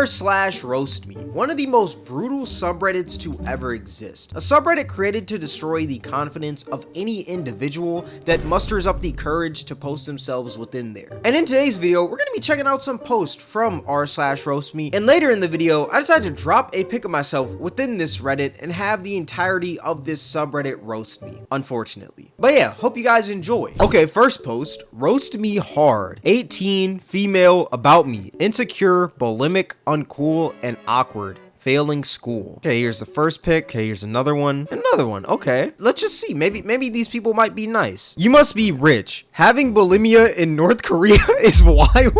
r/RoastMe, one of the most brutal subreddits to ever exist. A subreddit created to destroy the confidence of any individual that musters up the courage to post themselves within there. And in today's video, we're gonna be checking out some posts from r/RoastMe, and later in the video, I decided to drop a pic of myself within this Reddit and have the entirety of this subreddit roast me, unfortunately. But yeah, hope you guys enjoy. Okay, first post, roast me hard. 18, female, about me, insecure, bulimic, uncool, and awkward. Failing school. Okay, here's the first pic. Okay, here's another one. Another one. Okay, let's just see. Maybe these people might be nice. You must be rich. Having bulimia in North Korea is wild.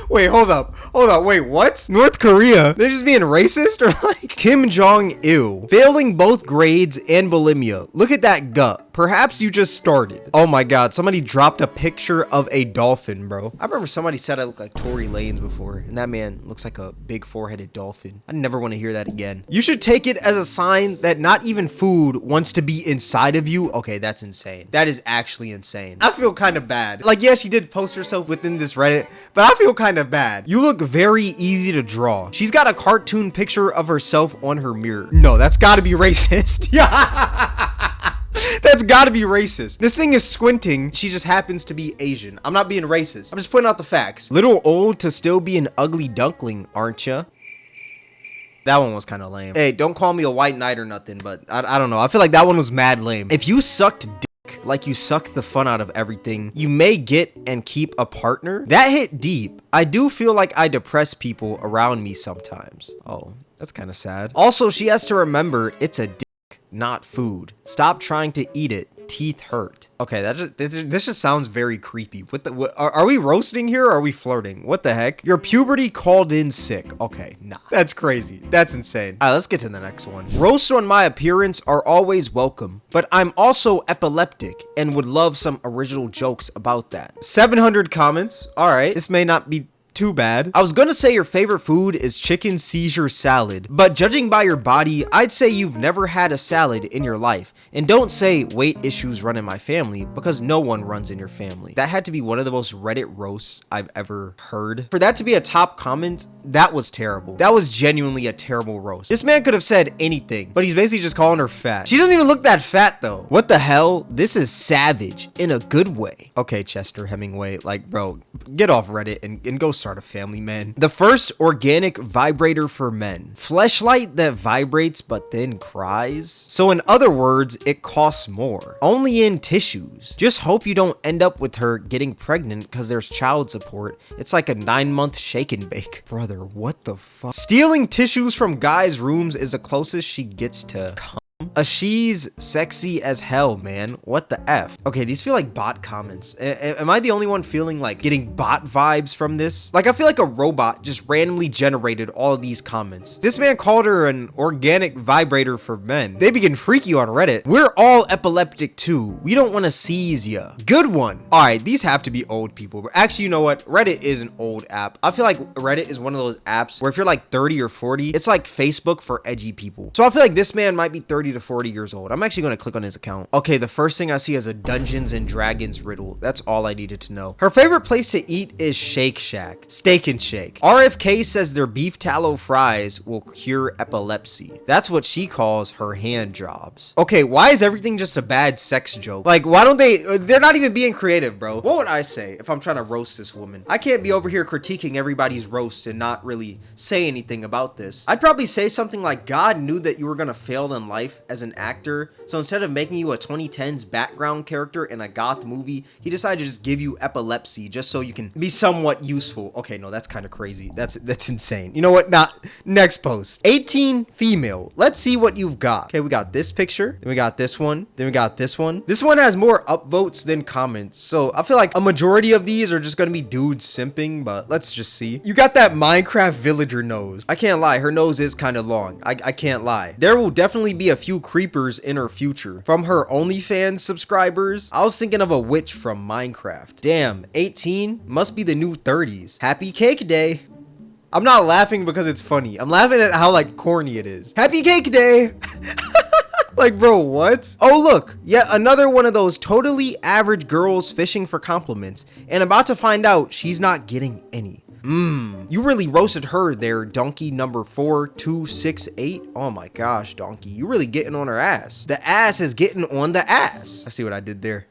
Wait, hold up. Wait, what? North Korea? They're just being racist, or like Kim Jong-il failing both grades and bulimia. Look at that gut. Perhaps you just started. Oh my god, somebody dropped a picture of a dolphin, bro. I remember somebody said I look like Tory Lanez before, and that man looks like a big four-headed dolphin. I never want to hear that again. You should take it as a sign that not even food wants to be inside of you. Okay, that's insane. That is actually insane. I feel kind of bad. Like, yeah, she did post herself within this Reddit, but I feel kind of bad. You look very easy to draw. She's got a cartoon picture of herself on her mirror. No, that's gotta be racist. Yeah. That's gotta be racist. This thing is squinting. She just happens to be Asian. I'm not being racist. I'm just pointing out the facts. Little old to still be an ugly duckling, aren't ya? That one was kind of lame. Hey, don't call me a white knight or nothing, but I don't know. I feel like that one was mad lame. If you sucked dick like you suck the fun out of everything, you may get and keep a partner. That hit deep. I do feel like I depress people around me sometimes. Oh, that's kind of sad. Also, she has to remember it's a dick, not food. Stop trying to eat it. Teeth hurt. Okay, this just sounds very creepy. What are we roasting here or are we flirting? What the heck? Your puberty called in sick. Okay, nah. That's crazy. That's insane. All right, let's get to the next one. Roasts on my appearance are always welcome, but I'm also epileptic and would love some original jokes about that. 700 comments. All right, this may not be too bad. I was gonna say your favorite food is chicken Caesar salad, but judging by your body, I'd say you've never had a salad in your life. And don't say weight issues run in my family, because no one runs in your family. That had to be one of the most Reddit roasts I've ever heard. For that to be a top comment, that was terrible. That was genuinely a terrible roast. This man could have said anything, but he's basically just calling her fat. She doesn't even look that fat though. What the hell? This is savage in a good way. Okay, Chester Hemingway, like, bro, get off Reddit and go start a family, man. The first organic vibrator for men. Fleshlight that vibrates but then cries. So in other words, it costs more. Only in tissues. Just hope you don't end up with her getting pregnant because there's child support. It's like a 9-month shake and bake. Brother, what the fuck? Stealing tissues from guys' rooms is the closest she gets to cum. She's sexy as hell, man. What the F? Okay, these feel like bot comments. Am I the only one feeling like getting bot vibes from this? Like, I feel like a robot just randomly generated all of these comments. This man called her an organic vibrator for men. They begin freaky on Reddit. We're all epileptic too. We don't want to seize ya. Good one. All right, these have to be old people. But actually, you know what? Reddit is an old app. I feel like Reddit is one of those apps where if you're like 30 or 40, it's like Facebook for edgy people. So I feel like this man might be 30 to 40 years old. I'm actually going to click on his account. Okay, the first thing I see is a Dungeons and Dragons riddle. That's all I needed to know. Her favorite place to eat is Shake Shack. Steak and Shake. RFK says their beef tallow fries will cure epilepsy. That's what she calls her hand jobs. Okay, why is everything just a bad sex joke? Like, why don't they're not even being creative, bro. What would I say if I'm trying to roast this woman? I can't be over here critiquing everybody's roast and not really say anything about this. I'd probably say something like, God knew that you were going to fail in life as an actor, so instead of making you a 2010s background character in a goth movie, he decided to just give you epilepsy just so you can be somewhat useful. Okay, no, that's kind of crazy. That's insane. You know what? Next post. 18, female. Let's see what you've got. Okay, we got this picture, then we got this one, then we got this one. This one has more upvotes than comments, so I feel like a majority of these are just gonna be dudes simping, but let's just see. You got that Minecraft villager nose. I can't lie, her nose is kind of long. I can't lie. There will definitely be a few creepers in her future. From her OnlyFans subscribers, I was thinking of a witch from Minecraft. Damn, 18 must be the new 30s. Happy Cake Day. I'm not laughing because it's funny. I'm laughing at how like corny it is. Happy Cake Day. Like, bro, what? Oh, look, yet another one of those totally average girls fishing for compliments, and about to find out she's not getting any. You really roasted her there, donkey number 4268. Oh my gosh, donkey. You really getting on her ass. The ass is getting on the ass. I see what I did there.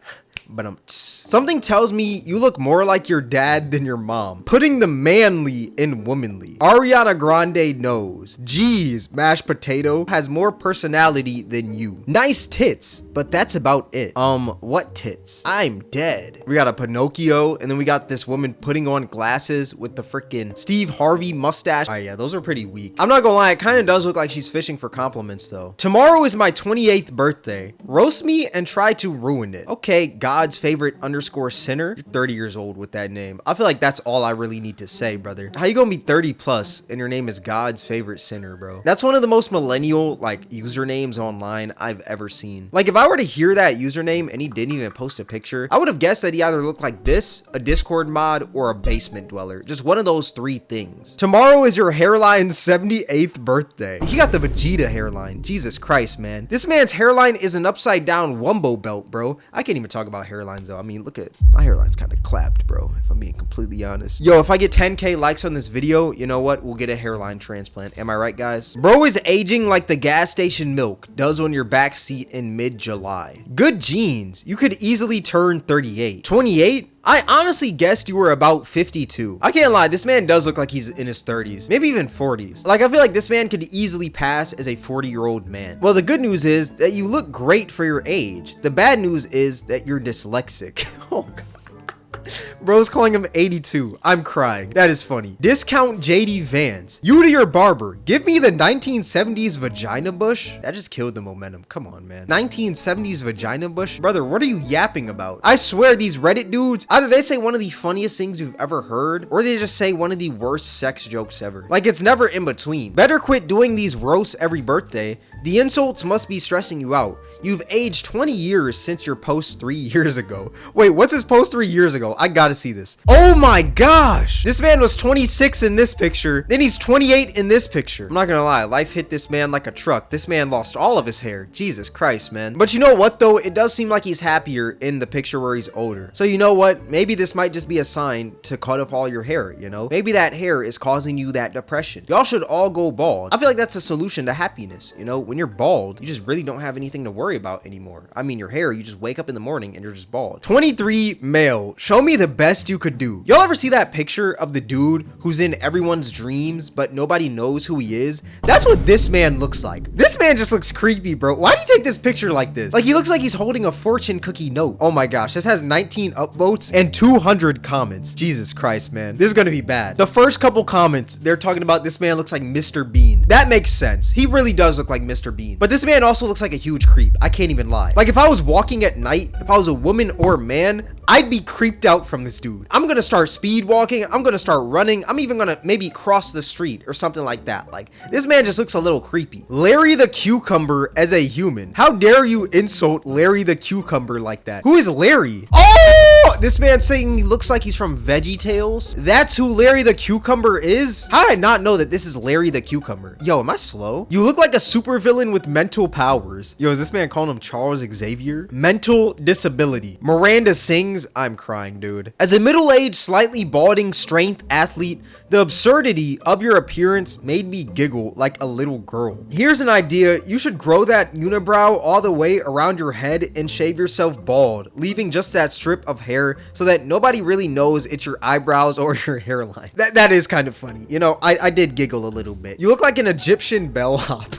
But something tells me you look more like your dad than your mom. Putting the manly in womanly. Ariana Grande knows. Jeez, mashed potato has more personality than you. Nice tits, but that's about it. What tits? I'm dead. We got a Pinocchio, and then we got this woman putting on glasses with the freaking Steve Harvey mustache. Oh yeah, those are pretty weak. I'm not gonna lie, it kind of does look like she's fishing for compliments though. Tomorrow is my 28th birthday. Roast me and try to ruin it. Okay, God's favorite underscore sinner. You're 30 years old with that name. I feel like that's all I really need to say, brother. How you gonna be 30 plus and your name is God's favorite sinner, bro? That's one of the most millennial like usernames online I've ever seen. Like if I were to hear that username and he didn't even post a picture, I would have guessed that he either looked like this, a Discord mod, or a basement dweller. Just one of those three things. Tomorrow is your hairline's 78th birthday. He got the Vegeta hairline. Jesus Christ, man. This man's hairline is an upside down Wumbo belt, bro. I can't even talk about hairlines though. I mean, look at my hairline's kind of clapped, bro, if I'm being completely honest. Yo, if I get 10K likes on this video, you know what? We'll get a hairline transplant. Am I right, guys? Bro is aging like the gas station milk does on your back seat in mid-July. Good genes. You could easily turn 38. 28? I honestly guessed you were about 52. I can't lie, this man does look like he's in his 30s, maybe even 40s. Like, I feel like this man could easily pass as a 40-year-old man. Well, the good news is that you look great for your age. The bad news is that you're dyslexic. Oh, God. Bro's calling him 82. I'm crying. That is funny. Discount JD Vance. You to your barber. Give me the 1970s vagina bush. That just killed the momentum. Come on, man. 1970s vagina bush? Brother, what are you yapping about? I swear these Reddit dudes, either they say one of the funniest things you've ever heard, or they just say one of the worst sex jokes ever. Like, it's never in between. Better quit doing these roasts every birthday. The insults must be stressing you out. You've aged 20 years since your post 3 years ago. Wait, what's his post 3 years ago? I gotta see this. Oh my gosh. This man was 26 in this picture. Then he's 28 in this picture. I'm not gonna lie. Life hit this man like a truck. This man lost all of his hair. Jesus Christ, man. But you know what though? It does seem like he's happier in the picture where he's older. So you know what? Maybe this might just be a sign to cut off all your hair, you know? Maybe that hair is causing you that depression. Y'all should all go bald. I feel like that's a solution to happiness. You know, when you're bald, you just really don't have anything to worry about anymore. I mean, your hair, you just wake up in the morning and you're just bald. 23 male. Show me the best you could do. Y'all ever see that picture of the dude who's in everyone's dreams, but nobody knows who he is? That's what this man looks like. This man just looks creepy, bro. Why do you take this picture like this? Like, he looks like he's holding a fortune cookie note. Oh my gosh, this has 19 upvotes and 200 comments. Jesus Christ, man. This is gonna be bad. The first couple comments, they're talking about this man looks like Mr. Bean. That makes sense. He really does look like Mr. Bean. But this man also looks like a huge creep. I can't even lie. Like, if I was walking at night, if I was a woman or a man, I'd be creeped out from this dude. I'm gonna start speed walking. I'm gonna start running. I'm even gonna maybe cross the street or something like that. Like, this man just looks a little creepy. Larry the Cucumber as a human. How dare you insult Larry the Cucumber like that? Who is Larry? Oh, this man's saying he looks like he's from VeggieTales. That's who Larry the Cucumber is? How did I not know that this is Larry the Cucumber? Yo, am I slow? You look like a supervillain with mental powers. Yo, is this man calling him Charles Xavier? Mental disability. Miranda sings. I'm crying, dude. As a middle-aged, slightly balding strength athlete, the absurdity of your appearance made me giggle like a little girl. Here's an idea. You should grow that unibrow all the way around your head and shave yourself bald, leaving just that strip of hair so that nobody really knows it's your eyebrows or your hairline. That is kind of funny. You know, I did giggle a little bit. You look like an Egyptian bellhop.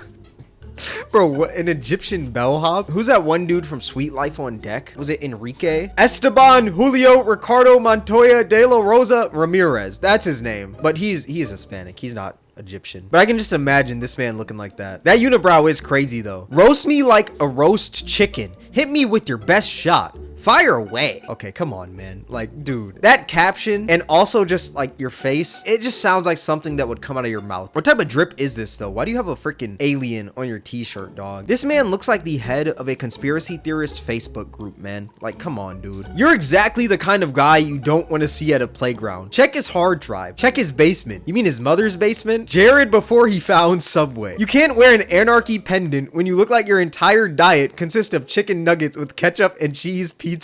Bro, what, an Egyptian bellhop? Who's that one dude from Sweet Life on Deck? Was it Enrique? Esteban Julio Ricardo Montoya de la Rosa Ramirez. That's his name. But he is Hispanic. He's not Egyptian. But I can just imagine this man looking like that. That unibrow is crazy though. Roast me like a roast chicken. Hit me with your best shot. Fire away. Okay, come on, man. Like, dude, that caption and also just like your face, it just sounds like something that would come out of your mouth. What type of drip is this though? Why do you have a freaking alien on your t-shirt, dog? This man looks like the head of a conspiracy theorist Facebook group, man. Like, come on, dude. You're exactly the kind of guy you don't want to see at a playground. Check his hard drive. Check his basement. You mean his mother's basement? Jared before he found Subway. You can't wear an anarchy pendant when you look like your entire diet consists of chicken nuggets with ketchup and cheese pizza.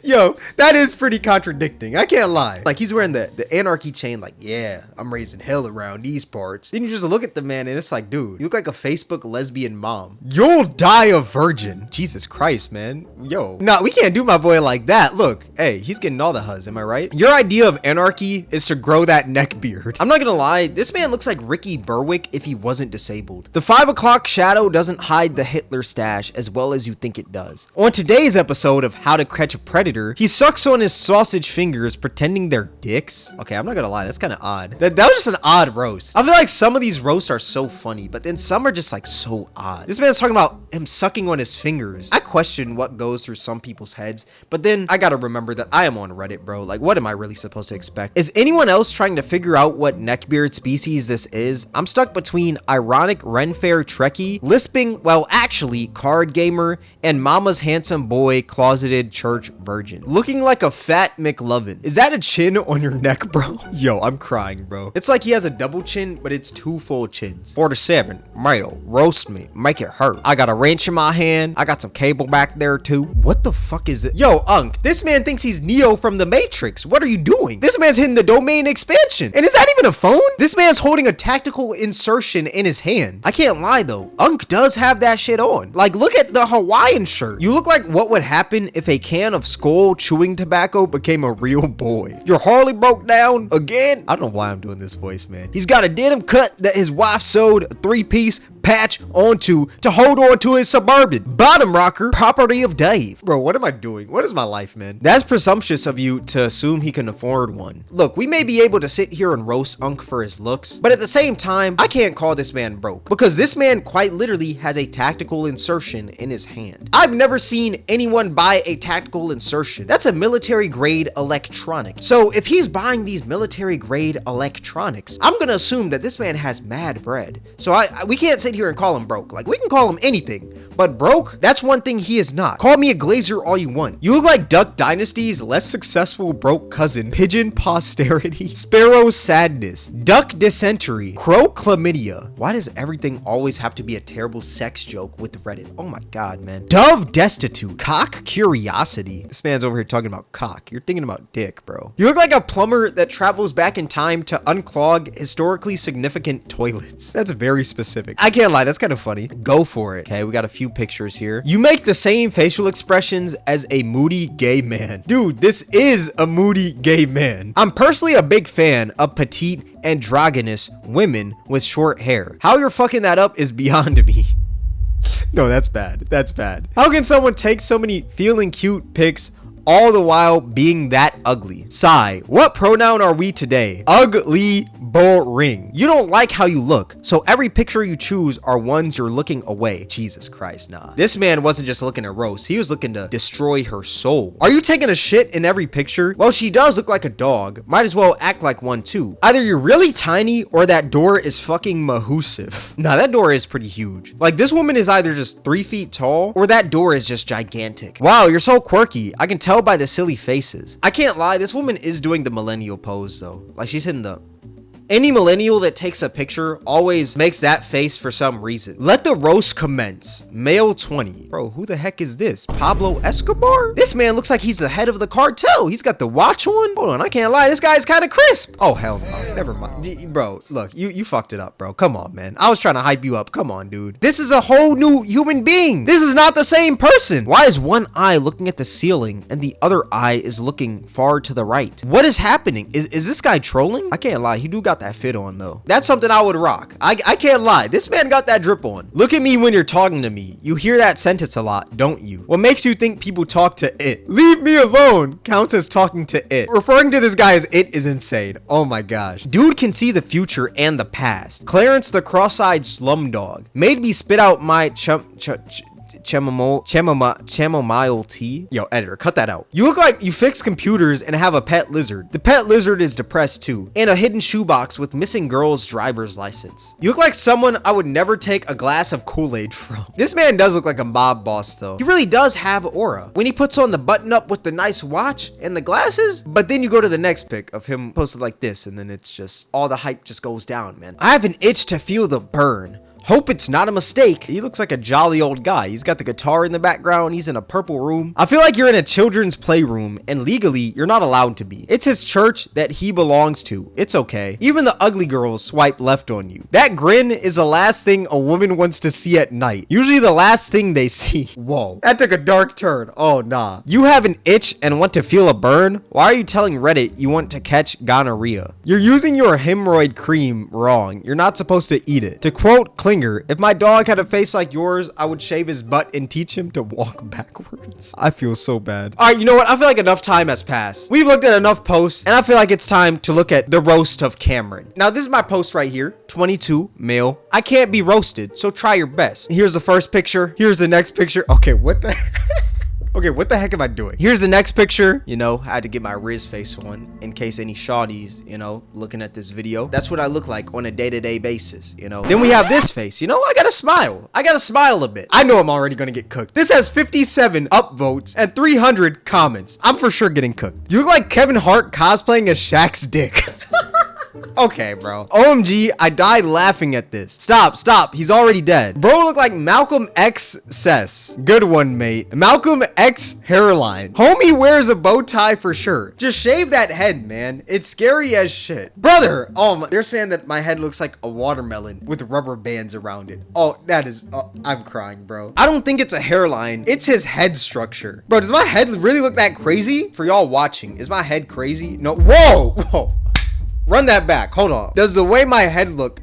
Yo, that is pretty contradicting. I can't lie. Like, he's wearing the anarchy chain, like, yeah, I'm raising hell around these parts. Then you just look at the man and it's like, dude, you look like a Facebook lesbian mom. You'll die a virgin. Jesus Christ, man. Yo, nah, we can't do my boy like that. Look, hey, he's getting all the huzz, am I right? Your idea of anarchy is to grow that neck beard. I'm not gonna lie, this man looks like Ricky Berwick if he wasn't disabled. The 5 o'clock shadow doesn't hide the Hitler stash as well as you think it does. On today's episode of How to Catch a Predator, he sucks on his sausage fingers pretending they're dicks. Okay, I'm not gonna lie, that's kind of odd. That was just an odd roast. I feel like some of these roasts are so funny, but then some are just like so odd. This man's talking about him sucking on his fingers. I question what goes through some people's heads, but then I gotta remember that I am on Reddit, bro. Like, what am I really supposed to expect? Is anyone else trying to figure out what neckbeard species this is? I'm stuck between ironic Renfair Trekkie, lisping, well, actually, card gamer, and mama's handsome boy, closeted church virgin. Looking like a fat McLovin. Is that a chin on your neck, bro? Yo, I'm crying, bro. It's like he has a double chin, but it's 2 full chins. 47, male, roast me, make it hurt. I got a wrench in my hand. I got some cable back there too. What the fuck is it? Yo, Unk, this man thinks he's Neo from the Matrix. What are you doing? This man's hitting the domain expansion. And is that even a phone? This man's holding a tactical insertion in his hand. I can't lie though. Unk does have that shit on. Like, look at the Hawaiian shirt. You look like what would happen if a can of Skull chewing tobacco became a real boy. Your Harley broke down again. I don't know why I'm doing this voice, man. He's got a denim cut that his wife sewed a 3-piece patch onto to hold on to his Suburban. Bottom rocker, property of Dave. Bro, what am I doing? What is my life, man? That's presumptuous of you to assume he can afford one. Look, we may be able to sit here and roast Unk for his looks, but at the same time, I can't call this man broke because this man quite literally has a tactical insertion in his hand. I've never seen anyone buy a tactical insertion. That's a military grade electronic. So if he's buying these military grade electronics, I'm gonna assume that this man has mad bread. So we can't sit here and call him broke. Like, we can call him anything, but broke, that's one thing he is not. Call me a glazer all you want. You look like Duck Dynasty's less successful broke cousin, Pigeon Posterity, Sparrow Sadness, Duck Dysentery, Crow Chlamydia. Why does everything always have to be a terrible sex joke with Reddit? Oh my god, man. Dove Destitute, Cock Curiosity. This man's over here talking about cock. You're thinking about dick, bro. You look like a plumber that travels back in time to unclog historically significant toilets. That's very specific. I can't lie, that's kind of funny. Go for it. Okay, we got a few pictures here. You make the same facial expressions as a moody gay man. Dude, this is a moody gay man. I'm personally a big fan of petite androgynous women with short hair. How you're fucking that up is beyond me. No, that's bad. That's bad. How can someone take so many feeling cute pics all the while being that ugly? Sigh, what pronoun are we today? Ugly boring. You don't like how you look, so every picture you choose are ones you're looking away. Jesus Christ, nah. This man wasn't just looking to roast, he was looking to destroy her soul. Are you taking a shit in every picture? Well, she does look like a dog. Might as well act like one too. Either you're really tiny or that door is fucking mahoosive. Nah, that door is pretty huge. Like, this woman is either just 3 feet tall or that door is just gigantic. Wow, you're so quirky. I can tell by the silly faces. I can't lie, this woman is doing the millennial pose though. Like, she's hitting the... Any millennial that takes a picture always makes that face for some reason. Let the roast commence. Male 20. Bro, who the heck is this? Pablo Escobar? This man looks like he's the head of the cartel. He's got the watch on. Hold on, I can't lie. This guy's kind of crisp. Oh, hell no. Never mind. Bro, look, you fucked it up, bro. Come on, man. I was trying to hype you up. Come on, dude. This is a whole new human being. This is not the same person. Why is one eye looking at the ceiling and the other eye is looking far to the right? What is happening? Is this guy trolling? I can't lie. He do got that fit on though. That's something I would rock. I can't lie. This man got that drip on. Look at me when you're talking to me. You hear that sentence a lot, don't you? What makes you think people talk to it? Leave me alone counts as talking to it. Referring to this guy as it is insane. Oh my gosh. Dude can see the future and the past. Clarence the cross-eyed slumdog made me spit out my chamomile tea. Yo, editor, cut that out. You look like you fix computers and have a pet lizard. The pet lizard is depressed too, and a hidden shoebox with missing girl's driver's license. You look like someone I would never take a glass of Kool-Aid from. This man does look like a mob boss though. He really does have aura. When he puts on the button up with the nice watch and the glasses, but then you go to the next pic of him posted like this, and then it's just all the hype just goes down, man. I have an itch to feel the burn. Hope it's not a mistake. He looks like a jolly old guy. He's got the guitar in the background. He's in a purple room. I feel like you're in a children's playroom, and legally, you're not allowed to be. It's his church that he belongs to. It's okay. Even the ugly girls swipe left on you. That grin is the last thing a woman wants to see at night. Usually the last thing they see. Whoa, that took a dark turn. Oh, nah. You have an itch and want to feel a burn? Why are you telling Reddit you want to catch gonorrhea? You're using your hemorrhoid cream wrong. You're not supposed to eat it. To quote Klinger, if my dog had a face like yours, I would shave his butt and teach him to walk backwards. I feel so bad. All right, you know what? I feel like enough time has passed. We've looked at enough posts, and I feel like it's time to look at the roast of Cameron. Now, this is my post right here. 22, male. I can't be roasted, so try your best. Here's the first picture. Here's the next picture. Okay, what the Okay, what the heck am I doing? Here's the next picture. You know, I had to get my Riz face on in case any shawties, you know, looking at this video. That's what I look like on a day-to-day basis, you know. Then we have this face. You know, I gotta smile. I gotta smile a bit. I know I'm already gonna get cooked. This has 57 upvotes and 300 comments. I'm for sure getting cooked. You look like Kevin Hart cosplaying as Shaq's dick. Okay, bro. OMG, I died laughing at this. Stop. He's already dead. Bro look like Malcolm X Cess. Good one, mate. Malcolm X hairline. Homie wears a bow tie for sure. Just shave that head, man. It's scary as shit. Brother, they're saying that my head looks like a watermelon with rubber bands around it. Oh, that is, I'm crying, bro. I don't think it's a hairline. It's his head structure. Bro, does my head really look that crazy? For y'all watching, is my head crazy? No, whoa. Run that back. Hold on. Does the way my head look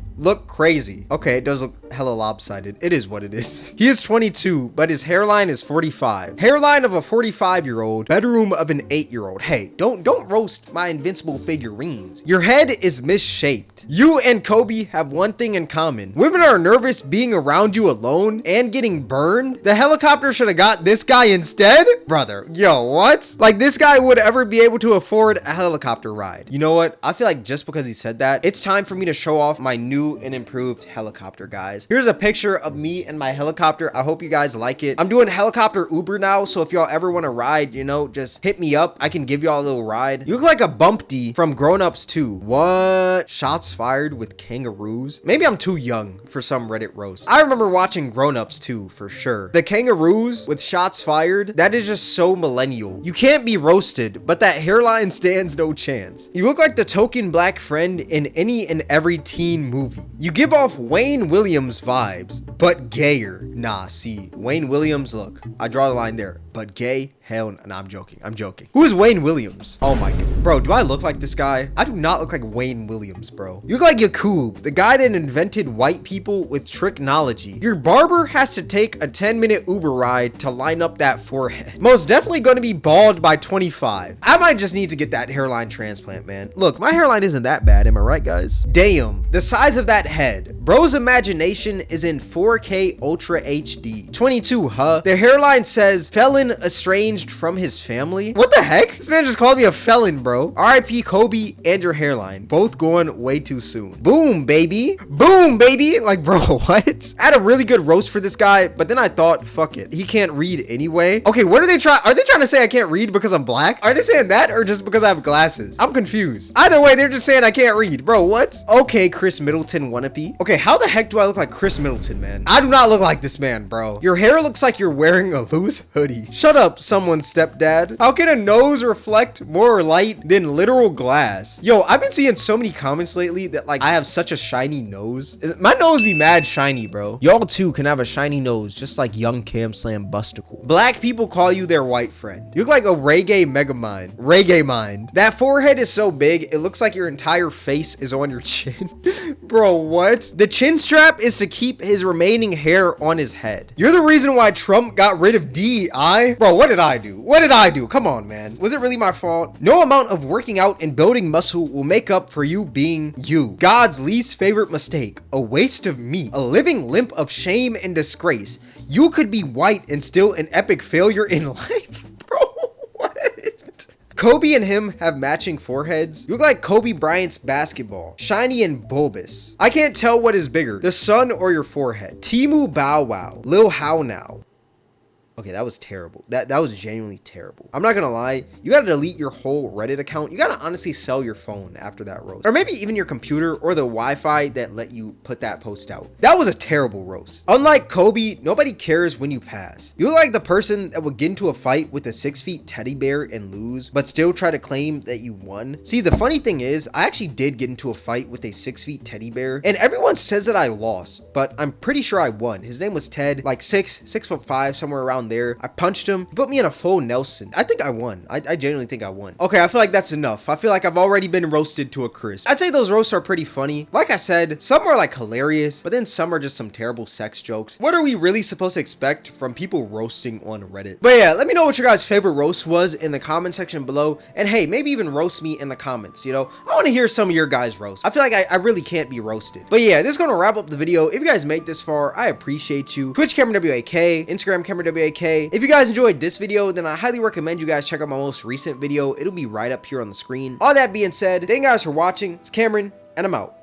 crazy? Okay, it does look hella lopsided. It is what it is. He is 22, but his hairline is 45. Hairline of a 45-year-old, bedroom of an 8-year-old. Hey, don't roast my invincible figurines. Your head is misshaped. You and Kobe have one thing in common. Women are nervous being around you alone and getting burned. The helicopter should have got this guy instead. Brother, yo, what? Like this guy would ever be able to afford a helicopter ride. You know what? I feel like just because he said that, it's time for me to show off my new and improved helicopter, guys. Here's a picture of me and my helicopter. I hope you guys like it. I'm doing helicopter Uber now, so if y'all ever want to ride, you know, just hit me up. I can give y'all a little ride. You look like a Bumpty from Grown Ups 2. What? Shots fired with kangaroos? Maybe I'm too young for some Reddit roast. I remember watching Grown Ups 2 for sure. The kangaroos with shots fired, that is just so millennial. You can't be roasted, but that hairline stands no chance. You look like the token black friend in any and every teen movie. You give off Wayne Williams vibes, but gayer. Nah, see, Wayne Williams, look, I draw the line there, but gay? Hell, no, I'm joking. Who is Wayne Williams? Oh my god. Bro, do I look like this guy? I do not look like Wayne Williams, bro. You look like Yakub, the guy that invented white people with tricknology. Your barber has to take a 10-minute Uber ride to line up that forehead. Most definitely gonna be bald by 25. I might just need to get that hairline transplant, man. Look, my hairline isn't that bad, am I right, guys? Damn, the size of that head. Bro's imagination is in 4K Ultra HD. 22, huh? The hairline says, felon estranged from his family. What the heck? This man just called me a felon, bro. RIP Kobe and your hairline. Both going way too soon. Boom, baby. Boom, baby. Like, bro, what? I had a really good roast for this guy, but then I thought, fuck it. He can't read anyway. Okay, what are they trying? Are they trying to say I can't read because I'm black? Are they saying that or just because I have glasses? I'm confused. Either way, they're just saying I can't read. Bro, what? Okay, Chris Middleton wannabe. Okay, how the heck do I look like Chris Middleton, man? I do not look like this man, bro. Your hair looks like you're wearing a loose hoodie. Shut up, someone's stepdad. How can a nose reflect more light than literal glass? Yo, I've been seeing so many comments lately that like I have such a shiny nose. My nose be mad shiny, bro. Y'all too can have a shiny nose just like young Cam Slam Busticle. Black people call you their white friend. You look like a reggae megamind. Reggae mind. That forehead is so big, it looks like your entire face is on your chin. Bro, what? The chin strap is to keep his remaining hair on his head. You're the reason why Trump got rid of DEI? Bro, what did I do? What did I do? Come on, man. Was it really my fault? No amount of working out and building muscle will make up for you being you. God's least favorite mistake. A waste of meat. A living limp of shame and disgrace. You could be white and still an epic failure in life. Bro, what? Kobe and him have matching foreheads. You look like Kobe Bryant's basketball. Shiny and bulbous. I can't tell what is bigger, the sun or your forehead. Timu Bow Wow. Lil How Now. Okay, that was terrible. That was genuinely terrible. I'm not gonna lie. You gotta delete your whole Reddit account. You gotta honestly sell your phone after that roast. Or maybe even your computer or the Wi-Fi that let you put that post out. That was a terrible roast. Unlike Kobe, nobody cares when you pass. You look like the person that would get into a fight with a 6 feet teddy bear and lose, but still try to claim that you won. See, the funny thing is, I actually did get into a fight with a 6 feet teddy bear, and everyone says that I lost, but I'm pretty sure I won. His name was Ted, like 6'5", somewhere around there. I punched him. He put me in a full Nelson. I think I won. I genuinely think I won. Okay, I feel like that's enough. I feel like I've already been roasted to a crisp. I'd say those roasts are pretty funny. Like I said, some are like hilarious, but then some are just some terrible sex jokes. What are we really supposed to expect from people roasting on Reddit? But yeah, let me know what your guys' favorite roast was in the comment section below. And hey, maybe even roast me in the comments, you know? I want to hear some of your guys' roasts. I feel like I really can't be roasted. But yeah, this is going to wrap up the video. If you guys make this far, I appreciate you. Twitch Cameron WAK, Instagram Cameron WAK. If you guys enjoyed this video, then I highly recommend you guys check out my most recent video. It'll be right up here on the screen. All that being said, thank you guys for watching. It's Cameron, and I'm out.